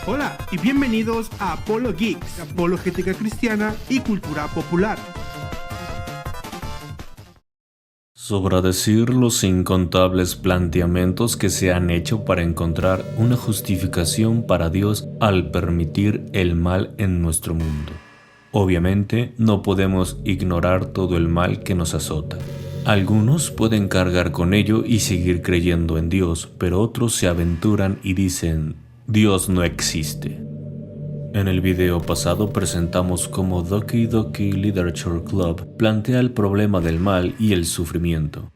Hola y bienvenidos a Apolo Geeks, apologética cristiana y cultura popular. Sobra decir los incontables planteamientos que se han hecho para encontrar una justificación para Dios al permitir el mal en nuestro mundo. Obviamente, no podemos ignorar todo el mal que nos azota. Algunos pueden cargar con ello y seguir creyendo en Dios, pero otros se aventuran y dicen, Dios no existe. En el video pasado presentamos cómo Doki Doki Literature Club plantea el problema del mal y el sufrimiento.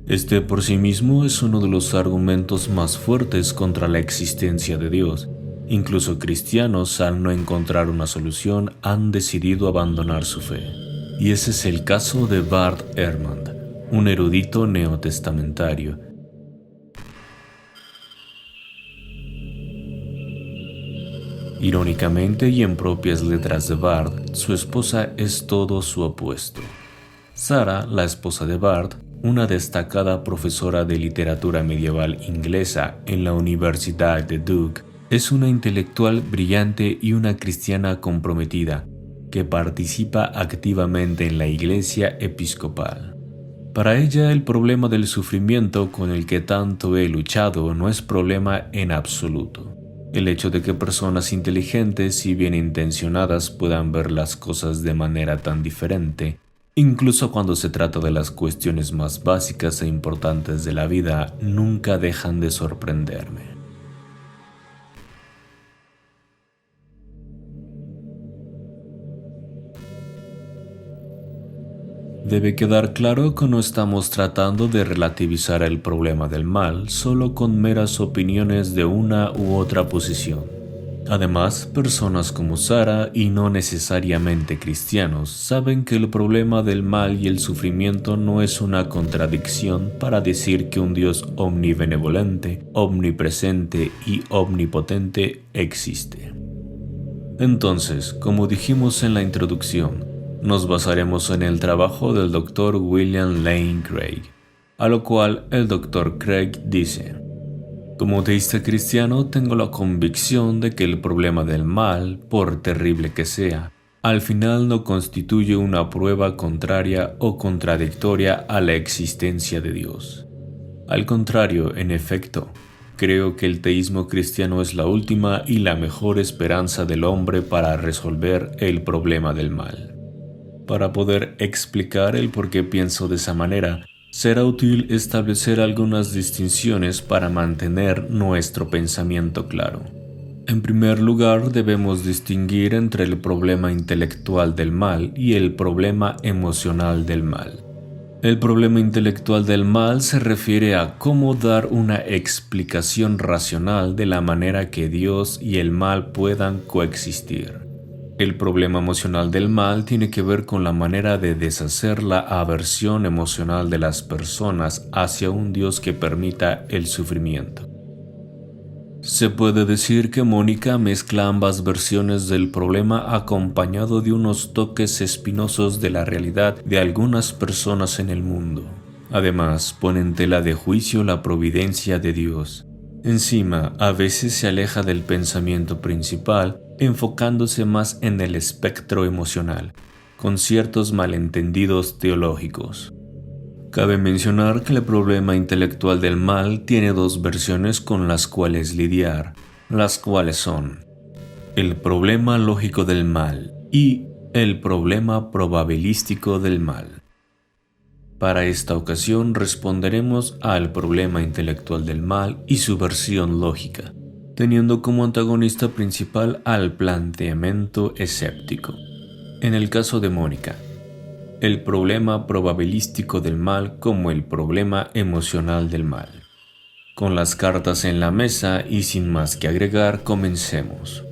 Este por sí mismo es uno de los argumentos más fuertes contra la existencia de Dios. Incluso cristianos, al no encontrar una solución, han decidido abandonar su fe. Y ese es el caso de Bart Ehrman, un erudito neotestamentario. Irónicamente y en propias letras de Bart, su esposa es todo su opuesto. Sarah, la esposa de Bart, una destacada profesora de literatura medieval inglesa en la Universidad de Duke, es una intelectual brillante y una cristiana comprometida, que participa activamente en la iglesia episcopal. Para ella, el problema del sufrimiento con el que tanto he luchado no es problema en absoluto. El hecho de que personas inteligentes y bien intencionadas puedan ver las cosas de manera tan diferente, incluso cuando se trata de las cuestiones más básicas e importantes de la vida, nunca dejan de sorprenderme. Debe quedar claro que no estamos tratando de relativizar el problema del mal solo con meras opiniones de una u otra posición. Además, personas como Sarah, y no necesariamente cristianos, saben que el problema del mal y el sufrimiento no es una contradicción para decir que un Dios omnibenevolente, omnipresente y omnipotente existe. Entonces, como dijimos en la introducción, nos basaremos en el trabajo del Dr. William Lane Craig, a lo cual el Dr. Craig dice: como teísta cristiano tengo la convicción de que el problema del mal, por terrible que sea, al final no constituye una prueba contraria o contradictoria a la existencia de Dios. Al contrario, en efecto, creo que el teísmo cristiano es la última y la mejor esperanza del hombre para resolver el problema del mal. Para poder explicar el por qué pienso de esa manera, será útil establecer algunas distinciones para mantener nuestro pensamiento claro. En primer lugar, debemos distinguir entre el problema intelectual del mal y el problema emocional del mal. El problema intelectual del mal se refiere a cómo dar una explicación racional de la manera que Dios y el mal puedan coexistir. El problema emocional del mal tiene que ver con la manera de deshacer la aversión emocional de las personas hacia un Dios que permita el sufrimiento. Se puede decir que Mónica mezcla ambas versiones del problema acompañado de unos toques espinosos de la realidad de algunas personas en el mundo. Además, pone en tela de juicio la providencia de Dios. Encima, a veces se aleja del pensamiento principal, enfocándose más en el espectro emocional, con ciertos malentendidos teológicos. Cabe mencionar que el problema intelectual del mal tiene dos versiones con las cuales lidiar, las cuales son el problema lógico del mal y el problema probabilístico del mal. Para esta ocasión responderemos al problema intelectual del mal y su versión lógica, teniendo como antagonista principal al planteamiento escéptico. En el caso de Mónica, el problema probabilístico del mal como el problema emocional del mal. Con las cartas en la mesa y sin más que agregar, comencemos.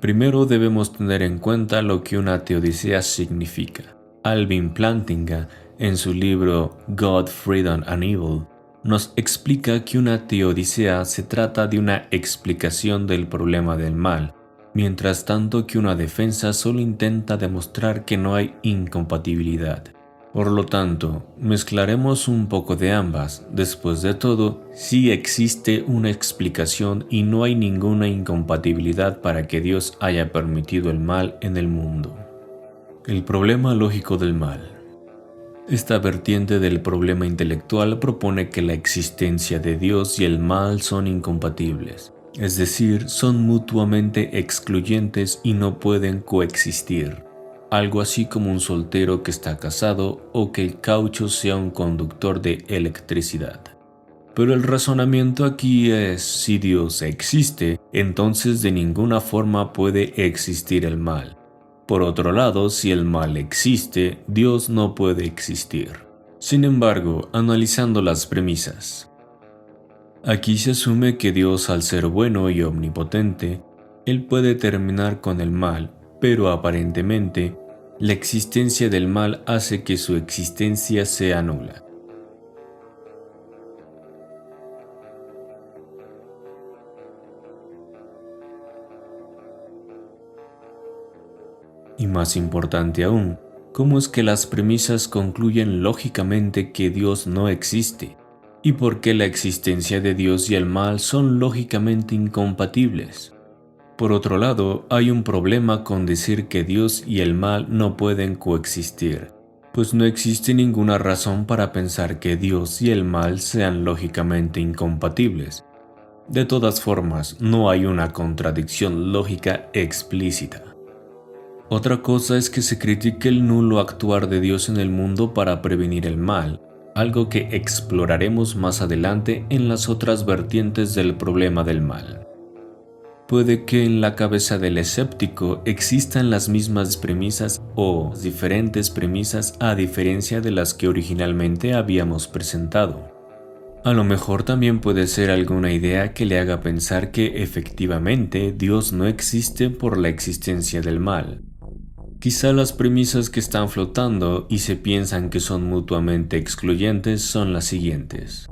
Primero debemos tener en cuenta lo que una teodicea significa. Alvin Plantinga, en su libro God, Freedom and Evil, nos explica que una teodicea se trata de una explicación del problema del mal, mientras tanto que una defensa solo intenta demostrar que no hay incompatibilidad. Por lo tanto, mezclaremos un poco de ambas. Después de todo, sí existe una explicación y no hay ninguna incompatibilidad para que Dios haya permitido el mal en el mundo. El problema lógico del mal. Esta vertiente del problema intelectual propone que la existencia de Dios y el mal son incompatibles, es decir, son mutuamente excluyentes y no pueden coexistir. Algo así como un soltero que está casado o que el caucho sea un conductor de electricidad. Pero el razonamiento aquí es, si Dios existe, entonces de ninguna forma puede existir el mal. Por otro lado, si el mal existe, Dios no puede existir. Sin embargo, analizando las premisas. Aquí se asume que Dios, al ser bueno y omnipotente, Él puede terminar con el mal, pero aparentemente, la existencia del mal hace que su existencia sea nula. Y más importante aún, ¿cómo es que las premisas concluyen lógicamente que Dios no existe? ¿Y por qué la existencia de Dios y el mal son lógicamente incompatibles? Por otro lado, hay un problema con decir que Dios y el mal no pueden coexistir, pues no existe ninguna razón para pensar que Dios y el mal sean lógicamente incompatibles. De todas formas, no hay una contradicción lógica explícita. Otra cosa es que se critique el nulo actuar de Dios en el mundo para prevenir el mal, algo que exploraremos más adelante en las otras vertientes del problema del mal. Puede que en la cabeza del escéptico existan las mismas premisas o diferentes premisas a diferencia de las que originalmente habíamos presentado. A lo mejor también puede ser alguna idea que le haga pensar que efectivamente Dios no existe por la existencia del mal. Quizá las premisas que están flotando y se piensan que son mutuamente excluyentes son las siguientes.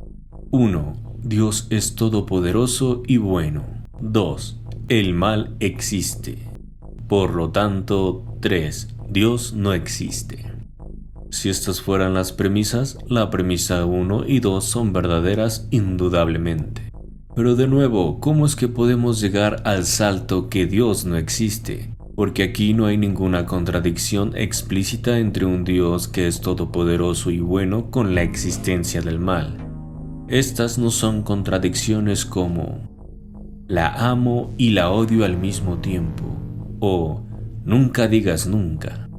1. Dios es todopoderoso y bueno. 2. El mal existe. Por lo tanto, 3. Dios no existe. Si estas fueran las premisas, la premisa 1 y 2 son verdaderas indudablemente. Pero de nuevo, ¿cómo es que podemos llegar al salto que Dios no existe? Porque aquí no hay ninguna contradicción explícita entre un Dios que es todopoderoso y bueno con la existencia del mal. Estas no son contradicciones como la amo y la odio al mismo tiempo, o nunca digas nunca.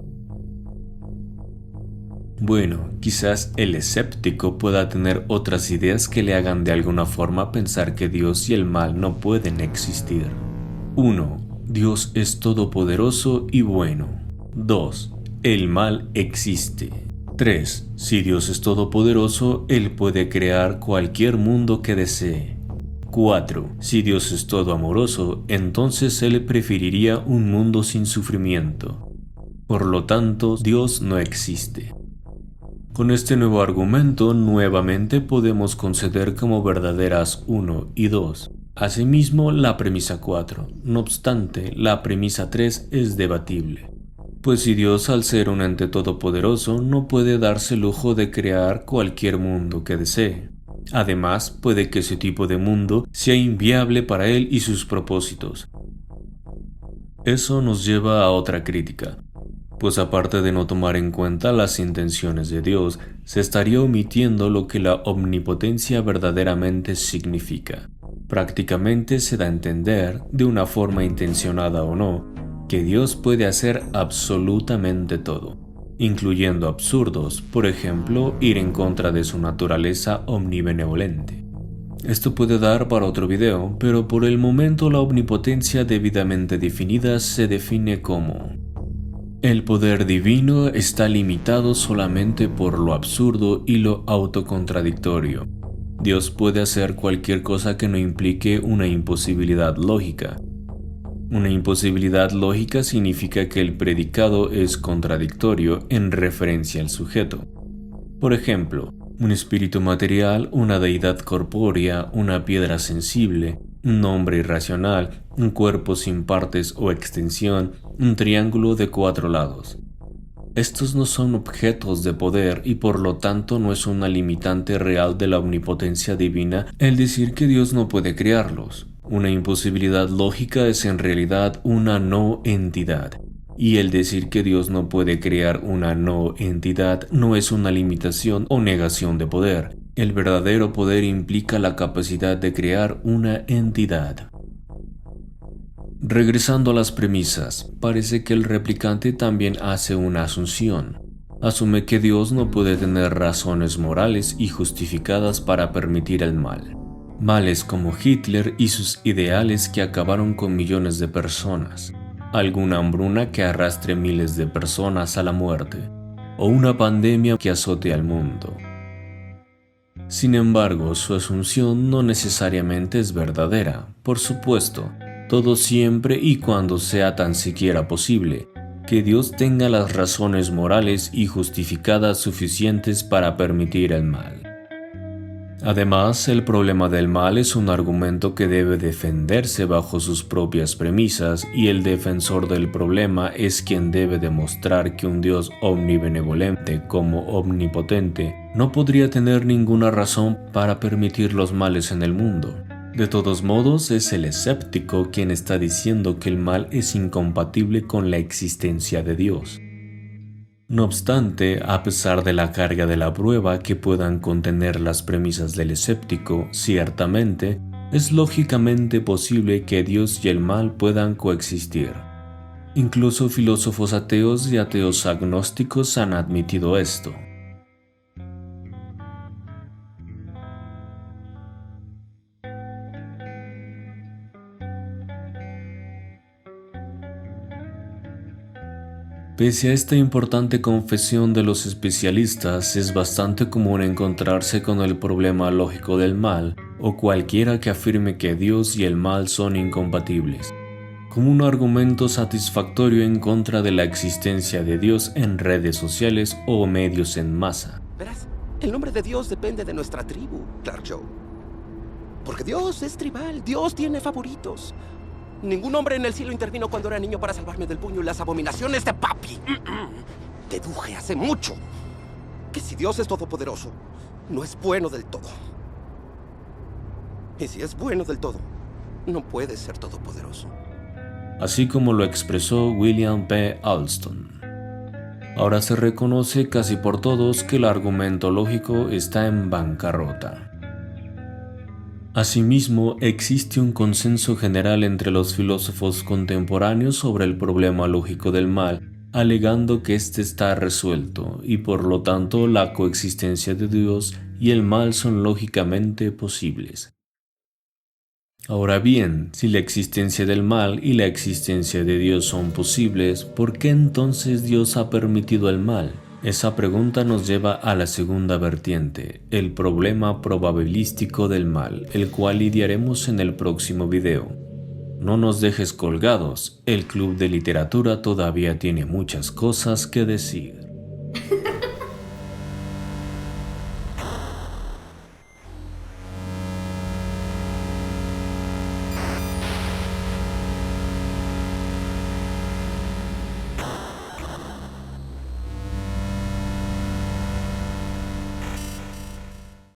Bueno, quizás el escéptico pueda tener otras ideas que le hagan de alguna forma pensar que Dios y el mal no pueden existir. 1. Dios es todopoderoso y bueno. 2. El mal existe. 3. Si Dios es todopoderoso, Él puede crear cualquier mundo que desee. 4. Si Dios es todo amoroso, entonces Él preferiría un mundo sin sufrimiento. Por lo tanto, Dios no existe. Con este nuevo argumento, nuevamente podemos conceder como verdaderas 1 y 2. Asimismo, la premisa 4. No obstante, la premisa 3 es debatible. Pues si Dios, al ser un ente todopoderoso, no puede darse el lujo de crear cualquier mundo que desee. Además, puede que ese tipo de mundo sea inviable para Él y sus propósitos. Eso nos lleva a otra crítica. Pues aparte de no tomar en cuenta las intenciones de Dios, se estaría omitiendo lo que la omnipotencia verdaderamente significa. Prácticamente se da a entender, de una forma intencionada o no, que Dios puede hacer absolutamente todo, incluyendo absurdos, por ejemplo, ir en contra de su naturaleza omnibenevolente. Esto puede dar para otro video, pero por el momento la omnipotencia debidamente definida se define como: el poder divino está limitado solamente por lo absurdo y lo autocontradictorio. Dios puede hacer cualquier cosa que no implique una imposibilidad lógica. Una imposibilidad lógica significa que el predicado es contradictorio en referencia al sujeto. Por ejemplo, un espíritu material, una deidad corpórea, una piedra sensible, un hombre irracional, un cuerpo sin partes o extensión, un triángulo de 4 lados. Estos no son objetos de poder y por lo tanto no es una limitante real de la omnipotencia divina el decir que Dios no puede crearlos. Una imposibilidad lógica es en realidad una no entidad. Y el decir que Dios no puede crear una no entidad no es una limitación o negación de poder. El verdadero poder implica la capacidad de crear una entidad. Regresando a las premisas, parece que el replicante también hace una asunción. Asume que Dios no puede tener razones morales y justificadas para permitir el mal. Males como Hitler y sus ideales que acabaron con millones de personas, alguna hambruna que arrastre miles de personas a la muerte, o una pandemia que azote al mundo. Sin embargo, su asunción no necesariamente es verdadera. Por supuesto, todo siempre y cuando sea tan siquiera posible, que Dios tenga las razones morales y justificadas suficientes para permitir el mal. Además, el problema del mal es un argumento que debe defenderse bajo sus propias premisas y el defensor del problema es quien debe demostrar que un Dios omnibenevolente como omnipotente no podría tener ninguna razón para permitir los males en el mundo. De todos modos, es el escéptico quien está diciendo que el mal es incompatible con la existencia de Dios. No obstante, a pesar de la carga de la prueba que puedan contener las premisas del escéptico, ciertamente, es lógicamente posible que Dios y el mal puedan coexistir. Incluso filósofos ateos y ateos agnósticos han admitido esto. Pese a esta importante confesión de los especialistas, es bastante común encontrarse con el problema lógico del mal o cualquiera que afirme que Dios y el mal son incompatibles, como un argumento satisfactorio en contra de la existencia de Dios en redes sociales o medios en masa. Verás, el nombre de Dios depende de nuestra tribu, Clark Joe. Porque Dios es tribal, Dios tiene favoritos. Ningún hombre en el cielo intervino cuando era niño para salvarme del puño y las abominaciones de papi. Deduje hace mucho que si Dios es todopoderoso, no es bueno del todo. Y si es bueno del todo, no puede ser todopoderoso. Así como lo expresó William P. Alston. Ahora se reconoce casi por todos que el argumento lógico está en bancarrota. Asimismo, existe un consenso general entre los filósofos contemporáneos sobre el problema lógico del mal, alegando que éste está resuelto y por lo tanto la coexistencia de Dios y el mal son lógicamente posibles. Ahora bien, si la existencia del mal y la existencia de Dios son posibles, ¿por qué entonces Dios ha permitido el mal? Esa pregunta nos lleva a la segunda vertiente, el problema probabilístico del mal, el cual lidiaremos en el próximo video. No nos dejes colgados, el Club de Literatura todavía tiene muchas cosas que decir.